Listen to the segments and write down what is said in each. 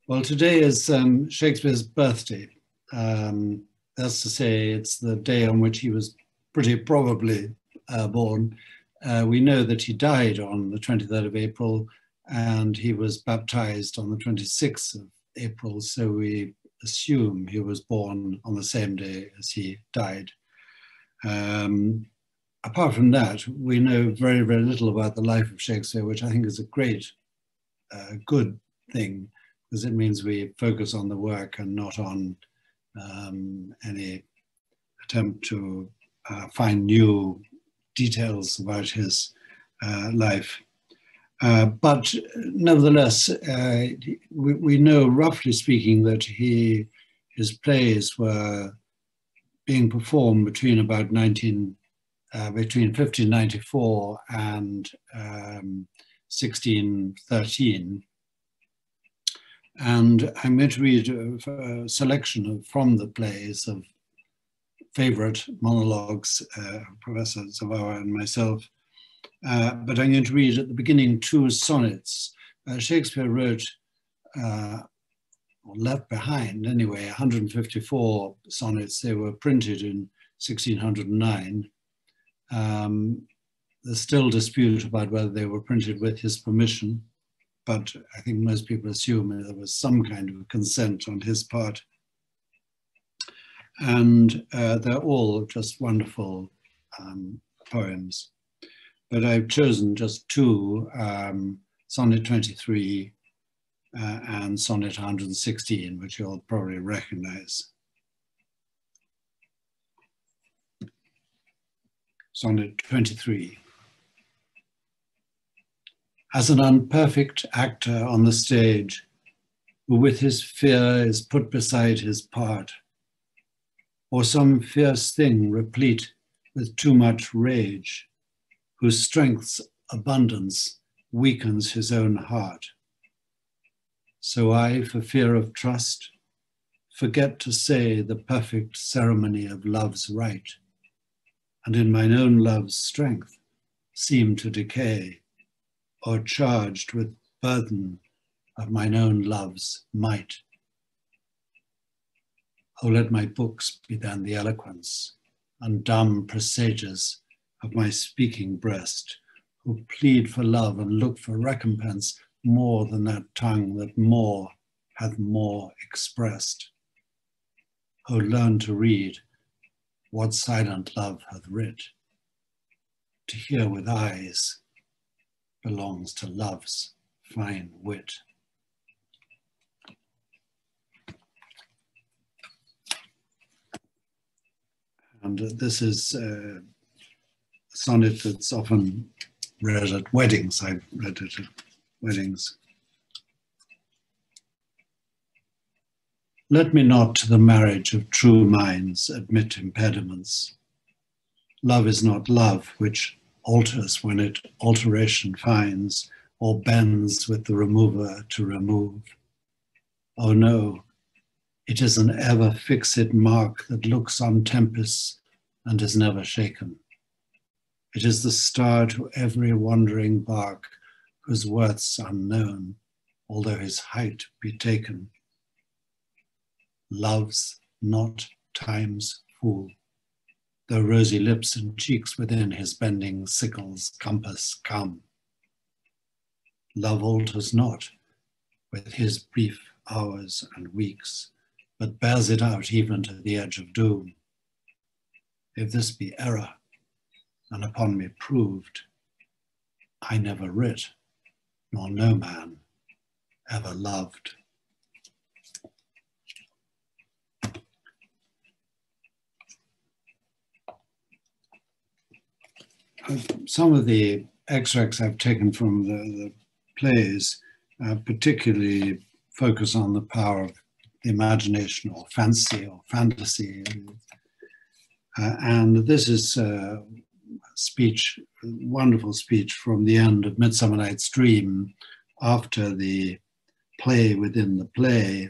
Well, today is Shakespeare's birthday. That's to say, it's the day on which he was pretty probably born. We know that he died on the 23rd of April and he was baptized on the 26th of April. So we assume he was born on the same day as he died. Apart from that, we know very, very little about the life of Shakespeare, which I think is a great, good thing, because it means we focus on the work and not on any attempt to find new details about his life. But nevertheless, we know, roughly speaking, that his plays were being performed between about 1594 and 1613. And I'm going to read a selection from the plays of favorite monologues, Professor Zabawa and myself. But I'm going to read at the beginning two sonnets. Shakespeare wrote, or left behind anyway, 154 sonnets. They were printed in 1609. There's still dispute about whether they were printed with his permission, but I think most people assume there was some kind of consent on his part. And they're all just wonderful poems. But I've chosen just two, Sonnet 23 and Sonnet 116, which you'll probably recognize. Sonnet 23. As an unperfect actor on the stage, who with his fear is put beside his part, or some fierce thing replete with too much rage, whose strength's abundance weakens his own heart. So I, for fear of trust, forget to say the perfect ceremony of love's rite, and in mine own love's strength seem to decay, or charged with burden of mine own love's might. Oh, let my books be then the eloquence and dumb presagers of my speaking breast, who plead for love and look for recompense more than that tongue that more hath more expressed. Oh, learn to read what silent love hath writ. To hear with eyes belongs to love's fine wit. And this is a sonnet that's often read at weddings. I've read it at weddings. Let me not to the marriage of true minds admit impediments. Love is not love, which alters when it alteration finds, or bends with the remover to remove. Oh no, it is an ever fixed mark that looks on tempests and is never shaken. It is the star to every wandering bark, whose worth's unknown, although his height be taken. Love's not time's fool, though rosy lips and cheeks within his bending sickle's compass come. Love alters not with his brief hours and weeks, but bears it out even to the edge of doom. If this be error, and upon me proved, I never writ, nor no man ever loved. Some of the extracts I've taken from the plays particularly focus on the power of the imagination or fancy or fantasy. And this is a speech, a wonderful speech from the end of Midsummer Night's Dream, after the play within the play,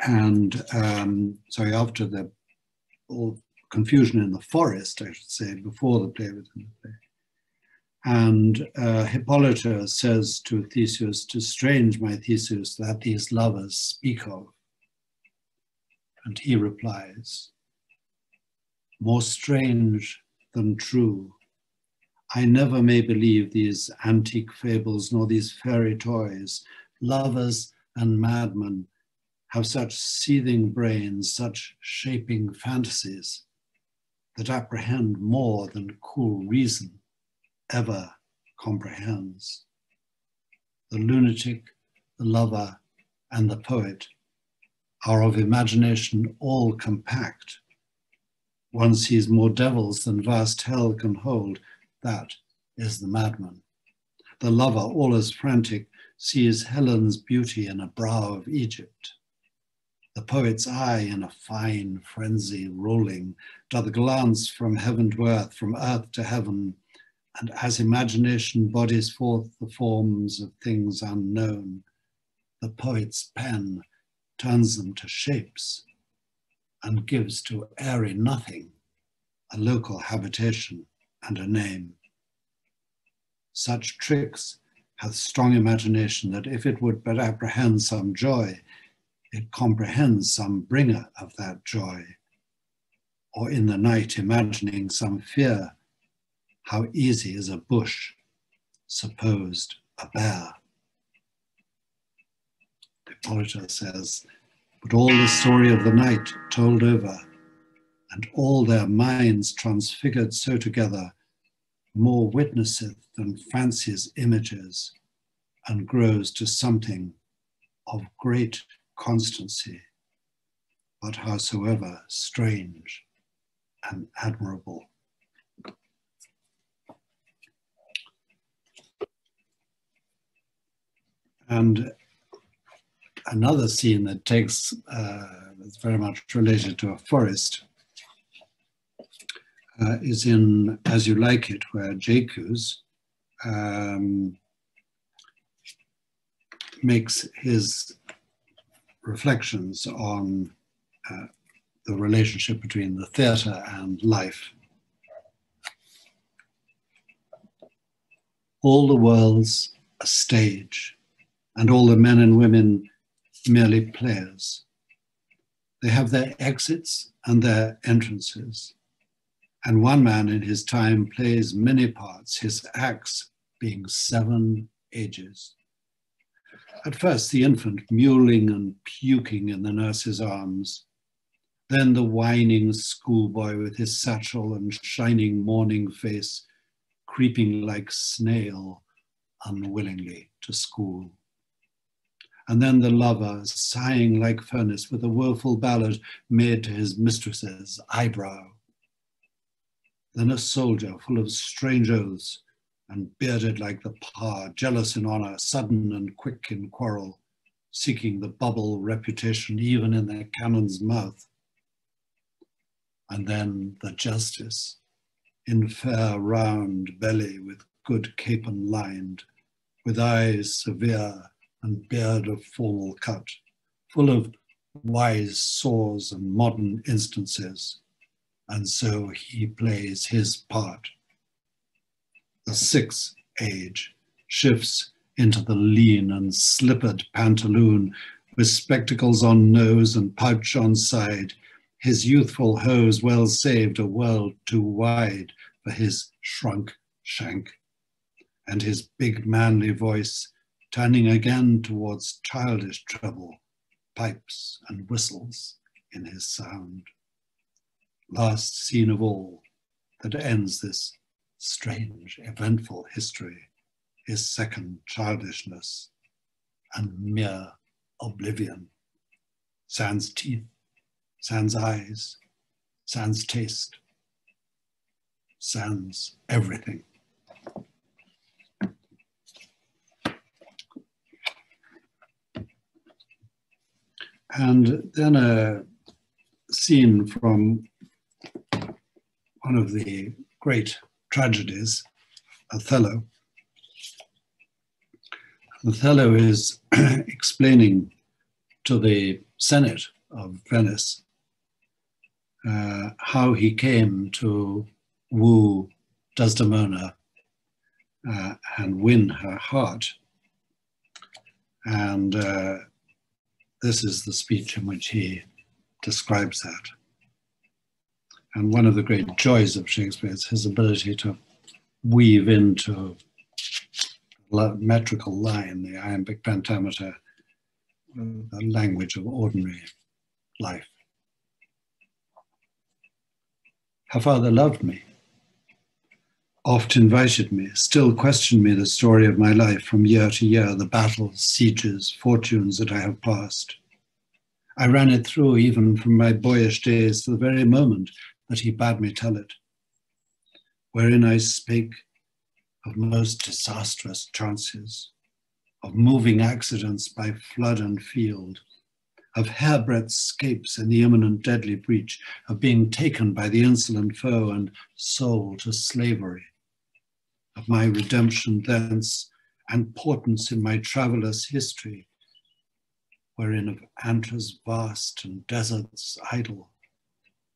and after the all confusion in the forest, I should say, before the play within the play. And Hippolyta says to Theseus, "'Tis strange, my Theseus, that these lovers speak of." And he replies, "More strange than true. I never may believe these antique fables, nor these fairy toys. Lovers and madmen have such seething brains, such shaping fantasies, that apprehend more than cool reason ever comprehends. The lunatic, the lover, and the poet are of imagination all compact. One sees more devils than vast hell can hold. That is the madman. The lover, all as frantic, sees Helen's beauty in a brow of Egypt. The poet's eye in a fine frenzy rolling doth glance from heaven to earth, from earth to heaven, and as imagination bodies forth the forms of things unknown, the poet's pen turns them to shapes and gives to airy nothing a local habitation and a name. Such tricks hath strong imagination, that if it would but apprehend some joy, it comprehends some bringer of that joy, or in the night imagining some fear, how easy is a bush supposed a bear. Hippolyta says, but all the story of the night told over, and all their minds transfigured so together, more witnesseth than fancy's images, and grows to something of great constancy, but howsoever strange and admirable. And another scene that takes, that's very much related to a forest, is in As You Like It, where Jacques makes his reflections on the relationship between the theatre and life. All the world's a stage, and all the men and women merely players. They have their exits and their entrances, and one man in his time plays many parts, his acts being 7 ages. At first the infant mewling and puking in the nurse's arms, then the whining schoolboy with his satchel and shining morning face, creeping like snail unwillingly to school. And then the lover, sighing like furnace with a woeful ballad made to his mistress's eyebrow. Then a soldier full of strange oaths and bearded like the par, jealous in honor, sudden and quick in quarrel, seeking the bubble reputation even in their cannon's mouth. And then the justice, in fair round belly with good capon lined, with eyes severe and beard of formal cut, full of wise saws and modern instances, and so he plays his part. The 6th age shifts into the lean and slippered pantaloon, with spectacles on nose and pouch on side, his youthful hose well saved a world too wide for his shrunk shank, and his big manly voice turning again towards childish treble, pipes and whistles in his sound. Last scene of all that ends this strange, eventful history, his second childishness and mere oblivion. Sans teeth, sans eyes, sans taste, sans everything. And then a scene from one of the great tragedies, Othello. Othello is explaining to the Senate of Venice how he came to woo Desdemona and win her heart. And this is the speech in which he describes that. And one of the great joys of Shakespeare is his ability to weave into metrical line, the iambic pentameter, the language of ordinary life. Her father loved me, oft invited me, still questioned me the story of my life from year to year, the battles, sieges, fortunes that I have passed. I ran it through even from my boyish days to the very moment that he bade me tell it, wherein I spake of most disastrous chances, of moving accidents by flood and field, of hairbreadth scapes in the imminent deadly breach, of being taken by the insolent foe and sold to slavery, of my redemption thence and portents in my traveller's history, wherein of antres vast and deserts idle,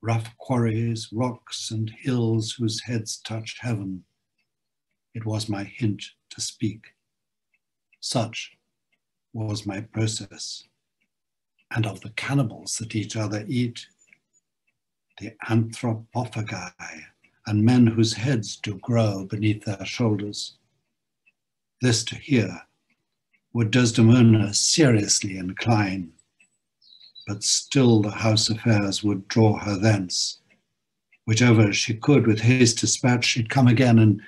rough quarries, rocks and hills whose heads touch heaven, it was my hint to speak. Such was my process. And of the cannibals that each other eat, the anthropophagi, and men whose heads do grow beneath their shoulders. This to hear would Desdemona seriously incline, but still the house affairs would draw her thence, whichever she could with haste dispatch, she'd come again and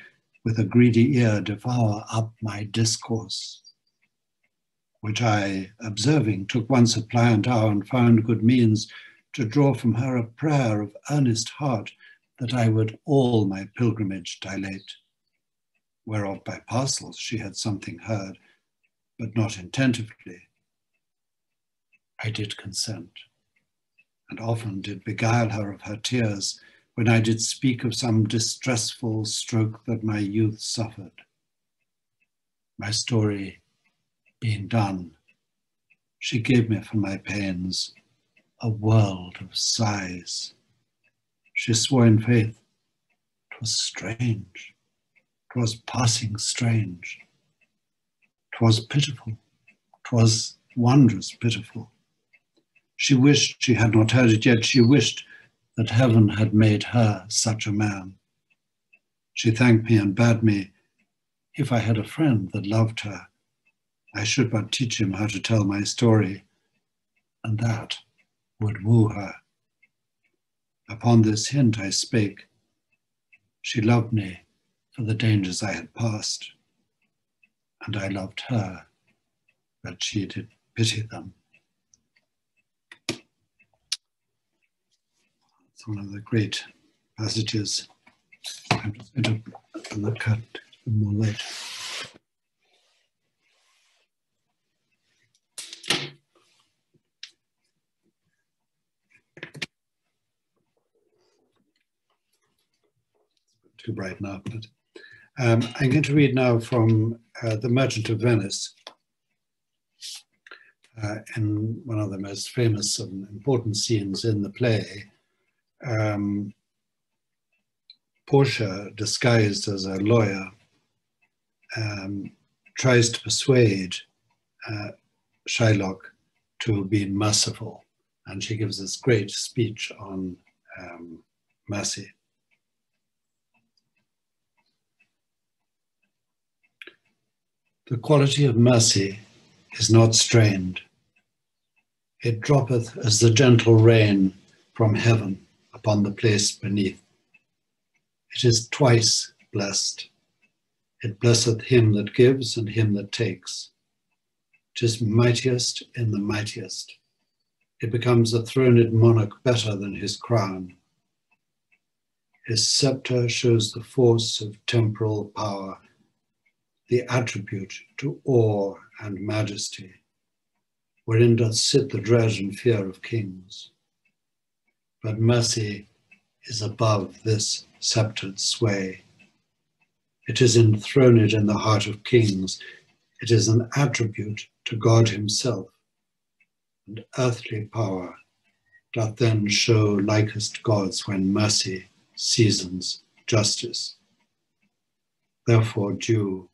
with a greedy ear devour up my discourse, which I, observing, took once a pliant hour and found good means to draw from her a prayer of earnest heart that I would all my pilgrimage dilate, whereof by parcels she had something heard, but not intentively. I did consent, and often did beguile her of her tears when I did speak of some distressful stroke that my youth suffered. My story being done, she gave me for my pains a world of sighs. She swore in faith, 'twas strange, 'twas passing strange, 'twas pitiful, 'twas wondrous pitiful. She wished she had not heard it yet, she wished that heaven had made her such a man. She thanked me and bade me, if I had a friend that loved her, I should but teach him how to tell my story, and that would woo her. Upon this hint I spake. She loved me for the dangers I had passed, and I loved her that she did pity them. It's one of the great passages. I'm just going to look at more later. Too bright now, but I'm going to read now from The Merchant of Venice, in one of the most famous and important scenes in the play. Portia, disguised as a lawyer, tries to persuade Shylock to be merciful, and she gives this great speech on mercy. The quality of mercy is not strained. It droppeth as the gentle rain from heaven upon the place beneath. It is twice blessed. It blesseth him that gives and him that takes. It is mightiest in the mightiest. It becomes a throned monarch better than his crown. His scepter shows the force of temporal power, the attribute to awe and majesty, wherein doth sit the dread and fear of kings. But mercy is above this sceptred sway. It is enthroned in the heart of kings. It is an attribute to God himself, and earthly power doth then show likest gods when mercy seasons justice. Therefore, Jew,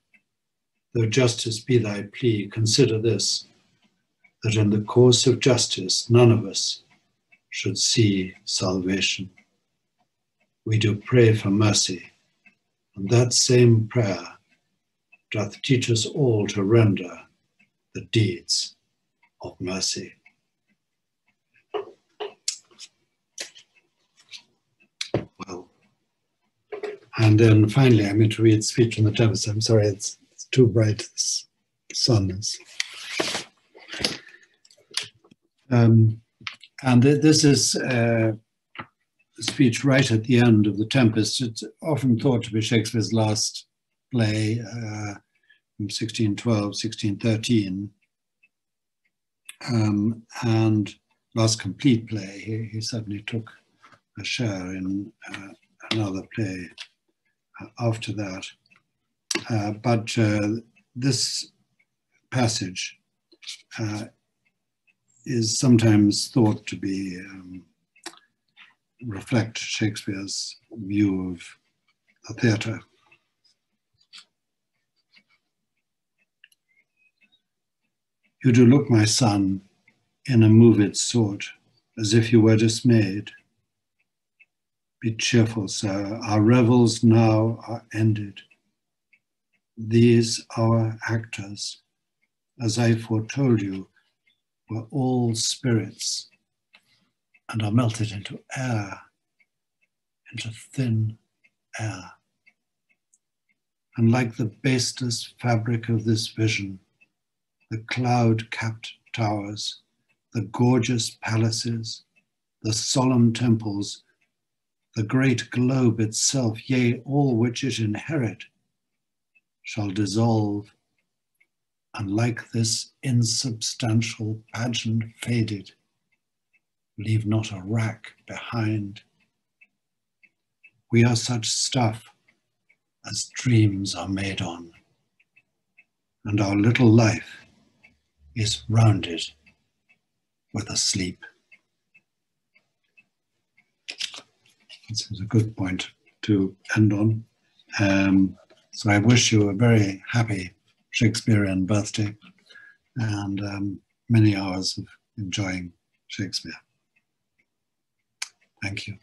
though justice be thy plea, consider this, that in the course of justice none of us should see salvation. We do pray for mercy, and that same prayer doth teach us all to render the deeds of mercy. Well, and then finally I'm going to read Speech from the Tempest. I'm sorry, it's too bright, this sun is. And this is a speech right at the end of The Tempest. It's often thought to be Shakespeare's last play from 1612, 1613, and last complete play. He certainly took a share in another play after that. But this passage is sometimes thought to be reflect Shakespeare's view of the theatre. You do look, my son, in a moved sort, as if you were dismayed. Be cheerful, sir, our revels now are ended. These our actors, as I foretold you, were all spirits and are melted into air, into thin air. And like the baseless fabric of this vision, the cloud-capped towers, the gorgeous palaces, the solemn temples, the great globe itself, yea, all which it inherit, shall dissolve, and like this insubstantial pageant faded, leave not a rack behind. We are such stuff as dreams are made on, and our little life is rounded with a sleep. This is a good point to end on. So I wish you a very happy Shakespearean birthday and many hours of enjoying Shakespeare. Thank you.